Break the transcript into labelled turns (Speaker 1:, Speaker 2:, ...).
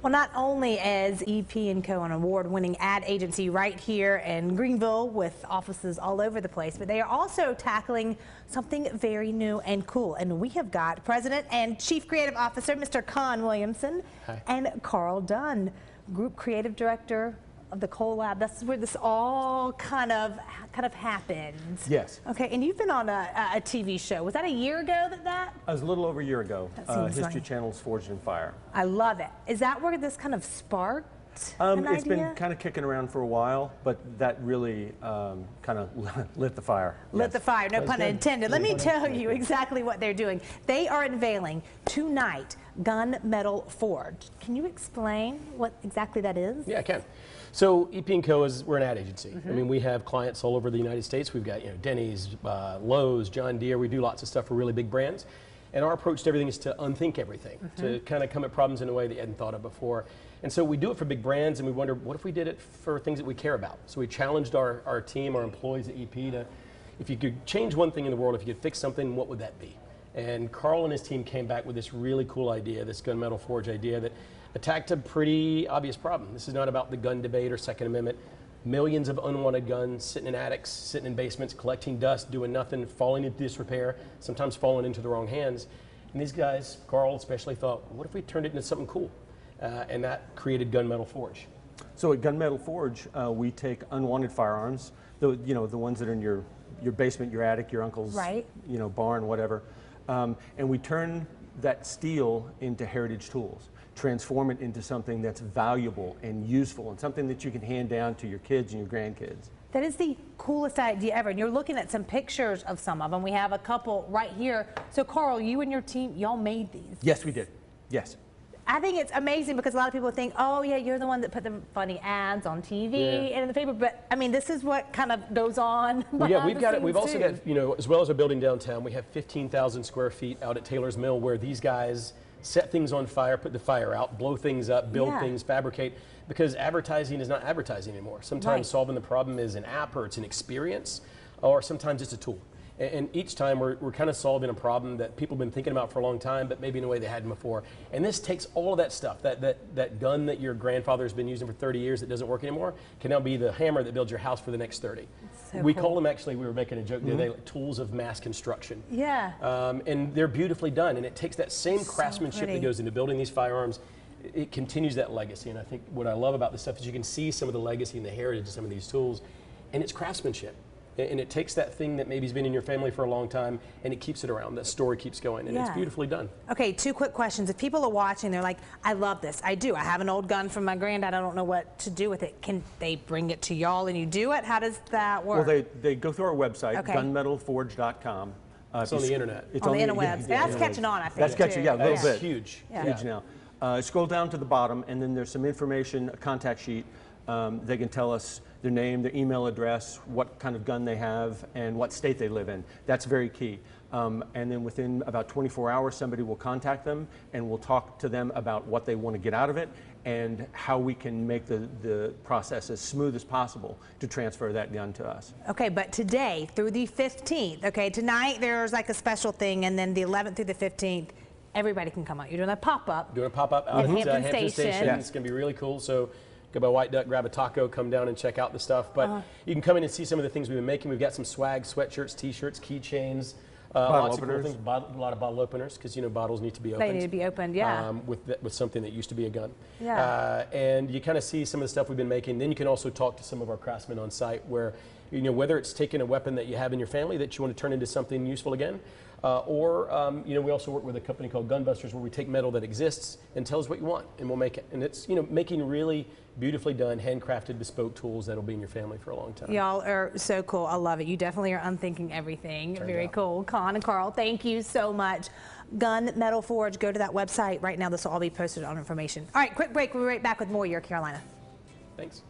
Speaker 1: Well, not only is EP+Co an award-winning ad agency right here in Greenville with offices all over the place, but they are also tackling something very new and cool. And we have got President and Chief Creative Officer, Mr. Con Williamson,
Speaker 2: Hi.
Speaker 1: and Carl Dunn, Group Creative Director of the Collab. That's where this all kind of happens.
Speaker 3: Yes.
Speaker 1: Okay, and you've been on a TV show. Was that a year ago that?
Speaker 3: It was a little over a year ago.
Speaker 1: That seems
Speaker 3: History
Speaker 1: right.
Speaker 3: Channel's Forged in Fire.
Speaker 1: I love it. Is that where this kind of sparked an
Speaker 3: It's
Speaker 1: idea?
Speaker 3: been kind of kicking around for a while, but that really kind of lit the fire.
Speaker 1: Lit the fire, no
Speaker 2: That's
Speaker 1: pun
Speaker 2: good.
Speaker 1: intended. Let me tell you exactly what they're doing. They are unveiling tonight Gunmetal Forge. Can you explain what exactly that is?
Speaker 2: Yeah, I can. So EP+Co we're an ad agency. I mean, we have clients all over the United States. We've got Denny's, Lowe's, John Deere. We do lots of stuff for really big brands. And our approach to everything is to unthink everything, to kind of come at problems in a way that you hadn't thought of before. And so we do it for big brands, and we wonder, what if we did it for things that we care about? So we challenged our team, our employees at EP to, if you could change one thing in the world, if you could fix something, what would that be? And Carl and his team came back with this really cool idea, this Gunmetal Forge idea that attacked a pretty obvious problem. This is not about the gun debate or Second Amendment. Millions of unwanted guns sitting in attics, sitting in basements, collecting dust, doing nothing, falling into disrepair, sometimes falling into the wrong hands. And these guys, Carl especially, thought, what if we turned it into something cool? And that created Gunmetal Forge.
Speaker 3: So at Gunmetal Forge, we take unwanted firearms, the ones that are in your basement, your attic, your uncle's barn, whatever, and we turn that steel into heritage tools, transform it into something that's valuable and useful and something that you can hand down to your kids and your grandkids.
Speaker 1: That is the coolest idea ever. And you're looking at some pictures of some of them. We have a couple right here. So Carl, you and your team, y'all made these.
Speaker 3: Yes, we did. Yes.
Speaker 1: I think it's amazing because a lot of people think, oh yeah, you're the one that put the funny ads on TV and in the paper, but I mean, this is what kind of goes on.
Speaker 2: Well, yeah, we've got it. We've also got, as well as our building downtown, we have 15,000 square feet out at Taylor's Mill where these guys set things on fire, put the fire out, blow things up, build things, fabricate, because advertising is not advertising anymore. Sometimes solving the problem is an app or it's an experience, or sometimes it's a tool. And each time we're kind of solving a problem that people have been thinking about for a long time, but maybe in a way they hadn't before. And this takes all of that stuff, that gun that your grandfather's been using for 30 years that doesn't work anymore, can now be the hammer that builds your house for the next 30.
Speaker 1: So
Speaker 2: we
Speaker 1: cool.
Speaker 2: call them, actually, we were making a joke the other day, like tools of mass construction.
Speaker 1: Yeah.
Speaker 2: And they're beautifully done, and it takes that same craftsmanship that goes into building these firearms. It continues that legacy, and I think what I love about this stuff is you can see some of the legacy and the heritage of some of these tools, and it's craftsmanship. And it takes that thing that maybe's been in your family for a long time and it keeps it around. That story keeps going and it's beautifully done.
Speaker 1: Okay, 2 quick questions. If people are watching, they're like, I love this. I do. I have an old gun from my granddad. I don't know what to do with it. Can they bring it to y'all and you do it? How does that work?
Speaker 3: Well, they go through our website, gunmetalforge.com.
Speaker 2: It's on the internet.
Speaker 3: It's
Speaker 1: on the interwebs. That's catching on, I think.
Speaker 3: That's catching, a little bit.
Speaker 2: It's huge.
Speaker 3: Huge now. Scroll down to the bottom and then there's some information, a contact sheet. They can tell us their name, their email address, what kind of gun they have, and what state they live in. That's very key. And then within about 24 hours, somebody will contact them and we'll talk to them about what they want to get out of it and how we can make the process as smooth as possible to transfer that gun to us.
Speaker 1: Okay, but today through the 15th, okay, tonight there's like a special thing, and then the 11th through the 15th, everybody can come out. You're doing a pop-up.
Speaker 2: Doing a pop-up out
Speaker 1: at
Speaker 2: Hampton
Speaker 1: Station.
Speaker 2: Station. It's going to be really cool. So go by White Duck, grab a taco, come down and check out the stuff. But you can come in and see some of the things we've been making. We've got some swag, sweatshirts, t-shirts, keychains, lots of cool things. A lot of bottle openers, because bottles need to be opened.
Speaker 1: They need to be opened,
Speaker 2: with something that used to be a gun.
Speaker 1: Yeah.
Speaker 2: And you kind of see some of the stuff we've been making. Then you can also talk to some of our craftsmen on site where, whether it's taking a weapon that you have in your family that you want to turn into something useful again, or we also work with a company called Gunbusters where we take metal that exists and tell us what you want and we'll make it. And it's making really beautifully done, handcrafted, bespoke tools that'll be in your family for a long time.
Speaker 1: Y'all are so cool. I love it. You definitely are unthinking everything. Very cool. Con and Carl, thank you so much. Gunmetal Forge, go to that website right now. This will all be posted on information. All right, quick break. We'll be right back with more Your Carolina.
Speaker 2: Thanks.